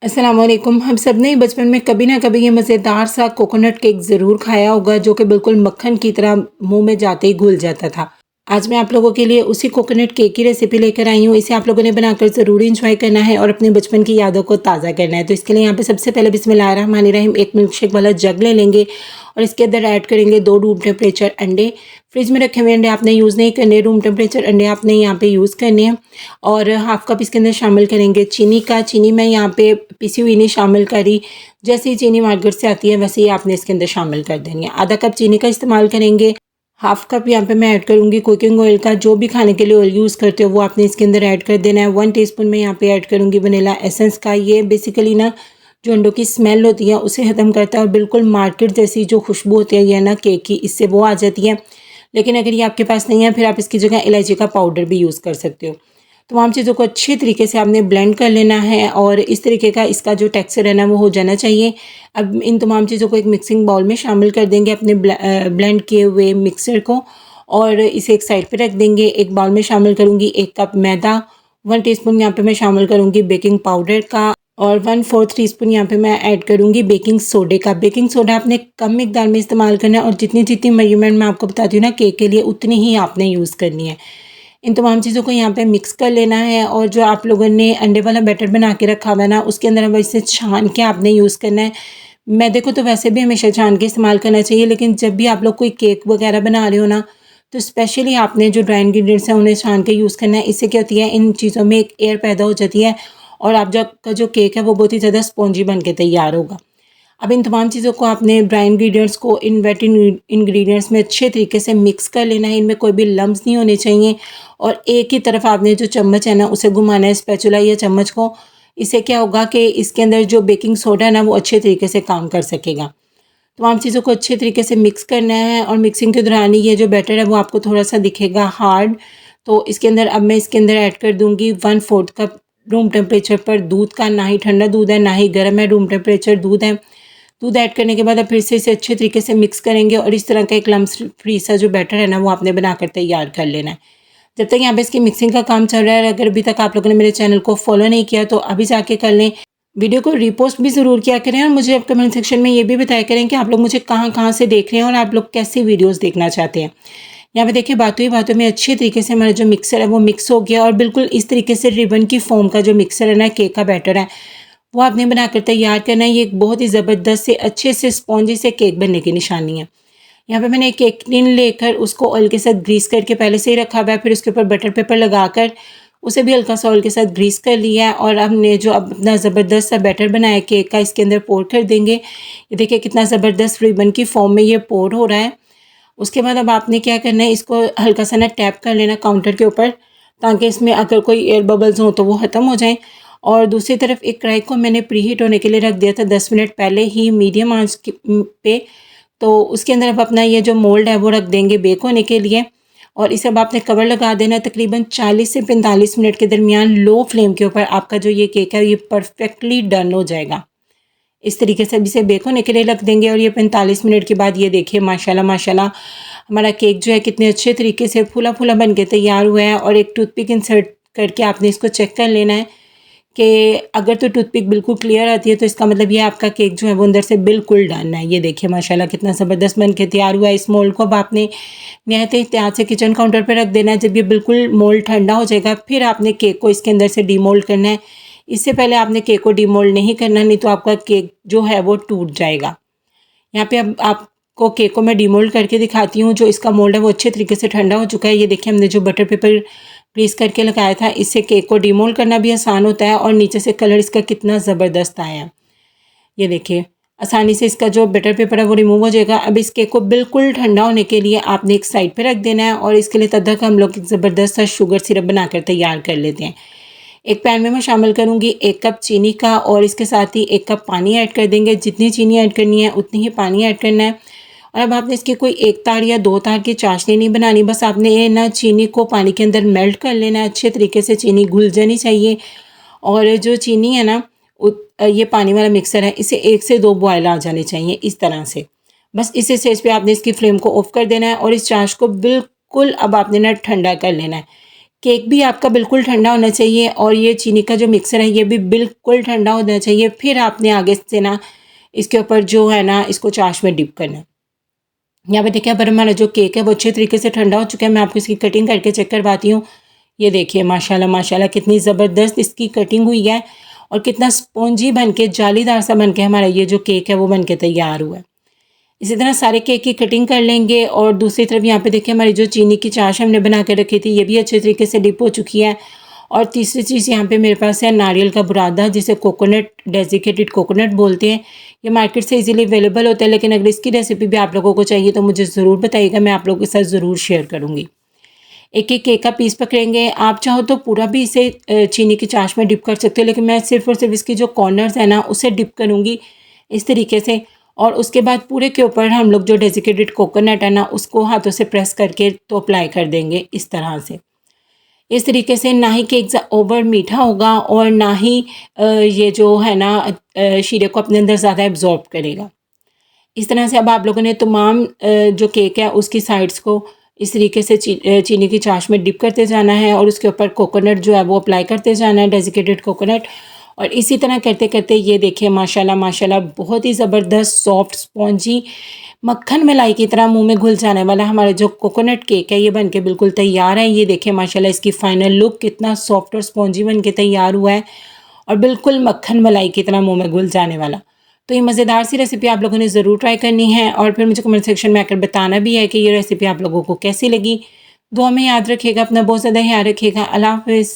अस्सलाम वालेकुम। हम सब ने बचपन में कभी ना कभी ये मज़ेदार सा कोकोनट केक ज़रूर खाया होगा जो कि बिल्कुल मक्खन की तरह मुंह में जाते ही घुल जाता था। आज मैं आप लोगों के लिए उसी कोकोनट केक की रेसिपी लेकर आई हूँ। इसे आप लोगों ने बनाकर ज़रूर एंजॉय करना है और अपने बचपन की यादों को ताज़ा करना है। तो इसके लिए यहाँ पे सबसे पहले बिस्मिल्लाहिर्रहमानिर्रहीम एक मिल्क शेक वाला जग ले लेंगे और इसके अंदर ऐड करेंगे 2 रूम टेम्परेचर अंडे। फ्रिज में रखे हुए अंडे आपने यूज़ नहीं करने, रूम टेम्परेचर अंडे आपने यहाँ पे यूज़ करने हैं। और हाफ़ कप इसके अंदर शामिल करेंगे चीनी का। चीनी मैं यहाँ पे पिसी हुई नहीं शामिल करी, जैसे ही चीनी मार्केट से आती है वैसे ही आपने इसके अंदर शामिल कर देनी है। आधा कप चीनी का इस्तेमाल करेंगे। हाफ़ कप यहाँ पे मैं ऐड करूँगी कुकिंग ऑयल का। जो भी खाने के लिए ऑयल यूज़ करते हो वो आपने इसके अंदर ऐड कर देना है। 1 टीस्पून मैं यहाँ पे ऐड करूँगी वनीला एसेंस का। ये बेसिकली ना जो अंडों की स्मेल होती है उसे ख़त्म करता है और बिल्कुल मार्केट जैसी जो खुशबू होती है ये ना केक की, इससे वो आ जाती है। लेकिन अगर ये आपके पास नहीं है फिर आप इसकी जगह इलायची का पाउडर भी यूज़ कर सकते हो। तमाम चीज़ों को अच्छी तरीके से आपने ब्लेंड कर लेना है और इस तरीके का इसका जो टेक्सचर है ना वो हो जाना चाहिए। अब इन तमाम चीज़ों को एक मिक्सिंग बाउल में शामिल कर देंगे अपने ब्लेंड किए हुए मिक्सर को और इसे एक साइड पे रख देंगे। एक बाउल में शामिल करूँगी 1 कप मैदा, 1 टीस्पून यहाँ पे मैं शामिल करूँगी बेकिंग पाउडर का और 1/4 टीस्पून यहाँ पे मैं ऐड करूँगी बेकिंग सोडे का। बेकिंग सोडा आपने कम मिकदार में इस्तेमाल करना है और जितनी-जितनी मेजरमेंट मैं आपको बताती हूँ ना केक के लिए उतनी ही आपने यूज़ करनी है। इन तमाम चीज़ों को यहाँ पे मिक्स कर लेना है और जो आप लोगों ने अंडे वाला बैटर बना के रखा हुआ है ना उसके अंदर अब इसे छान के आपने यूज़ करना है। मैदे को तो वैसे भी हमेशा छान के इस्तेमाल करना चाहिए, लेकिन जब भी आप लोग कोई केक वगैरह बना रहे हो ना तो स्पेशली आपने जो ड्राई इंग्रीडियंट्स हैं उन्हें छान के यूज़ करना है। इससे क्या होती है इन चीज़ों में एक एयर पैदा हो जाती है और आप जो का जो केक है वो बहुत ही ज़्यादा स्पॉन्जी बन के तैयार होगा। अब इन तमाम चीज़ों को आपने ड्राई इंग्रीडियंट्स को इन वेट इंग्रीडियंट्स में अच्छे तरीके से मिक्स कर लेना है। इनमें कोई भी लम्स नहीं होने चाहिए और एक ही तरफ आपने जो चम्मच है ना उसे घुमाना है, स्पैचुला या चम्मच को। इससे क्या होगा कि इसके अंदर जो बेकिंग सोडा है ना वो अच्छे तरीके से काम कर सकेगा। तमाम चीज़ों को अच्छे तरीके से मिक्स करना है और मिक्सिंग के दौरान ही ये जो बैटर है वो आपको थोड़ा-सा दिखेगा हार्ड। तो इसके अंदर अब मैं इसके अंदर ऐड कर दूँगी 1/4 कप रूम टेम्परेचर पर दूध का। ना ही ठंडा दूध है, ना ही गर्म है, रूम टेम्परेचर दूध है। दूध ऐड करने के बाद अब फिर से इसे अच्छे तरीके से मिक्स करेंगे और इस तरह का एक लम्स फ्री सा जो बैटर है ना वो आपने बनाकर तैयार कर लेना है। जब तक यहाँ पे इसकी मिक्सिंग का काम चल रहा है, अगर अभी तक आप लोगों ने मेरे चैनल को फॉलो नहीं किया तो अभी जाके कर लें। वीडियो को रीपोस्ट भी ज़रूर किया करें और मुझे अब कमेंट सेक्शन में ये भी बताया करें कि आप लोग मुझे कहाँ-कहाँ से देख रहे हैं और आप लोग कैसी वीडियोज़ देखना चाहते हैं। यहाँ पे देखिए बातों ही बातों में अच्छे तरीके से हमारा जो मिक्सर है वो मिक्स हो गया और बिल्कुल इस तरीके से रिबन की फॉर्म का जो मिक्सर है ना केक का बैटर है वो आपने बनाकर तैयार करना है। ये एक बहुत ही ज़बरदस्त से अच्छे से स्पॉन्जी से केक बनने की निशानी है। यहाँ पे मैंने एक केक टिन लेकर उसको ऑयल के साथ ग्रीस करके पहले से ही रखा हुआ है, फिर उसके ऊपर बटर पेपर लगाकर उसे भी हल्का सा ऑयल के साथ ग्रीस कर लिया है और हमने जो अब अपना ज़बरदस्त सा बैटर बनाया केक का इसके अंदर पोर कर देंगे। ये देखिए कितना ज़बरदस्त रिबन की फॉर्म में ये पोर हो रहा है। उसके बाद अब आपने क्या करना है, इसको हल्का सा ना टैप कर लेना काउंटर के ऊपर, ताकि इसमें अगर कोई एयर बबल्स हों तो वो ख़त्म हो जाएँ। और दूसरी तरफ एक कढ़ाई को मैंने प्रीहीट होने के लिए रख दिया था 10 मिनट पहले ही मीडियम आँच पे। तो उसके अंदर अब अपना ये जो मोल्ड है वो रख देंगे बेक होने के लिए और इसे अब आपने कवर लगा देना है। तकरीबन 40 से 45 मिनट के दरमियान लो फ्लेम के ऊपर आपका जो ये केक है ये परफेक्टली डन हो जाएगा। इस तरीके से अब इसे बेक होने के लिए रख देंगे और ये 45 मिनट के बाद ये देखिए माशाल्लाह माशाल्लाह हमारा केक जो है कितने अच्छे तरीके से फूला-फूला बन के तैयार हुआ है। और एक टूथपिक इंसर्ट करके आपने इसको चेक कर लेना है कि अगर तो टूथपिक बिल्कुल क्लियर आती है तो इसका मतलब ये आपका केक जो है वो अंदर से बिल्कुल डन है। ये देखिए माशाल्लाह कितना ज़बरदस्त बन के तैयार हुआ है। इस मोल्ड को अब आपने नहायत एहतियात से किचन काउंटर पे रख देना है। जब ये बिल्कुल मोल्ड ठंडा हो जाएगा फिर आपने केक को इसके अंदर से डीमोल्ड करना है। इससे पहले आपने केक को डीमोल्ड नहीं करना, नहीं तो आपका केक जो है वो टूट जाएगा। यहाँ पे अब आपको केक को मैं डीमोल्ड करके दिखाती हूँ। जो इसका मोल्ड है वो अच्छे तरीके से ठंडा हो चुका है। ये देखिए हमने जो बटर पेपर ग्रीस करके लगाया था इससे केक को डीमोल्ड करना भी आसान होता है और नीचे से कलर इसका कितना ज़बरदस्त आया है। ये देखिए आसानी से इसका जो बटर पेपर है वो रिमूव हो जाएगा। अब इस केक को बिल्कुल ठंडा होने के लिए आपने एक साइड पे रख देना है और इसके लिए तब तक हम लोग एक ज़बरदस्त सा शुगर सिरप बनाकर तैयार कर लेते हैं। एक पैन में मैं शामिल करूँगी 1 कप चीनी का और इसके साथ ही 1 कप पानी ऐड कर देंगे। जितनी चीनी ऐड करनी है उतनी ही पानी ऐड करना है। और अब आपने इसकी कोई 1 तार या 2 तार की चाशनी नहीं बनानी, बस आपने ये ना चीनी को पानी के अंदर मेल्ट कर लेना है। अच्छे तरीके से चीनी घुल जानी चाहिए और जो चीनी है ना ये पानी वाला मिक्सर है इसे 1 से 2 बॉयल आ जाने चाहिए इस तरह से। बस इसी स्टेज पे आपने इसकी फ्लेम को ऑफ कर देना है और इस चाश को बिल्कुल अब आपने ना ठंडा कर लेना है। केक भी आपका बिल्कुल ठंडा होना चाहिए और ये चीनी का जो मिक्सर है ये भी बिल्कुल ठंडा होना चाहिए। फिर आपने आगे से ना इसके ऊपर जो है ना इसको चाश में डिप करना है। यहाँ पे देखिए पर हमारा जो केक है वो अच्छे तरीके से ठंडा हो चुका है। मैं आपको इसकी कटिंग करके चेक करवाती हूँ। ये देखिए माशाल्लाह माशाल्लाह कितनी ज़बरदस्त इसकी कटिंग हुई है और कितना स्पॉन्जी बन के जालीदार सा बन के हमारा ये जो केक है वो बन के तैयार हुआ है। इसी तरह सारे केक की कटिंग कर लेंगे और दूसरी तरफ यहाँ पे देखिए हमारी जो चीनी की चाश हमने बना के रखी थी ये भी अच्छे तरीके से डिप हो चुकी है। और तीसरी चीज़ यहाँ पे मेरे पास है नारियल का बुरादा, जिसे कोकोनट डेसिकेटेड कोकोनट बोलते हैं। ये मार्केट से इजीली अवेलेबल होता है, लेकिन अगर इसकी रेसिपी भी आप लोगों को चाहिए तो मुझे ज़रूर बताइएगा, मैं आप लोगों के साथ ज़रूर शेयर करूँगी। एक एक केक का पीस पकड़ेंगे। आप चाहो तो पूरा भी इसे चीनी की चाश में डिप कर सकते हो, लेकिन मैं सिर्फ़ और सिर्फ इसकी जो कॉर्नर्स है ना उसे डिप करूँगी इस तरीके से। और उसके बाद पूरे के ऊपर हम लोग जो डेसिकेटेड कोकोनट है ना उसको हाथों से प्रेस करके तो अप्लाई कर देंगे इस तरह से। इस तरीके से ना ही केक ओवर मीठा होगा और ना ही ये जो है ना शीरे को अपने अंदर ज़्यादा एब्ज़ॉर्ब करेगा। इस तरह से अब आप लोगों ने तमाम जो केक है उसकी साइड्स को इस तरीके से चीनी की चाश में डिप करते जाना है और उसके ऊपर कोकोनट जो है वो अप्लाई करते जाना है, डेसिकेटेड कोकोनट। और इसी तरह करते करते ये देखिए माशाल्लाह माशाल्लाह बहुत ही ज़बरदस्त सॉफ्ट स्पॉन्जी मक्खन मलाई की तरह मुंह में घुल जाने वाला हमारा जो कोकोनट केक है ये बनके बिल्कुल तैयार है। ये देखिए माशाल्लाह इसकी फ़ाइनल लुक कितना सॉफ्ट और स्पॉन्जी बन के तैयार हुआ है और बिल्कुल मक्खन मलाई की तरह मुंह में घुल जाने वाला। तो ये मज़ेदार सी रेसिपी आप लोगों ने ज़रूर ट्राई करनी है और फिर मुझे कमेंट सेक्शन में आकर बताना भी है कि ये रेसिपी आप लोगों को कैसी लगी। दुआ में याद रखिएगा, अपना बहुत ज़्यादा ख्याल रखिएगा। अल्लाह हाफ़िज़।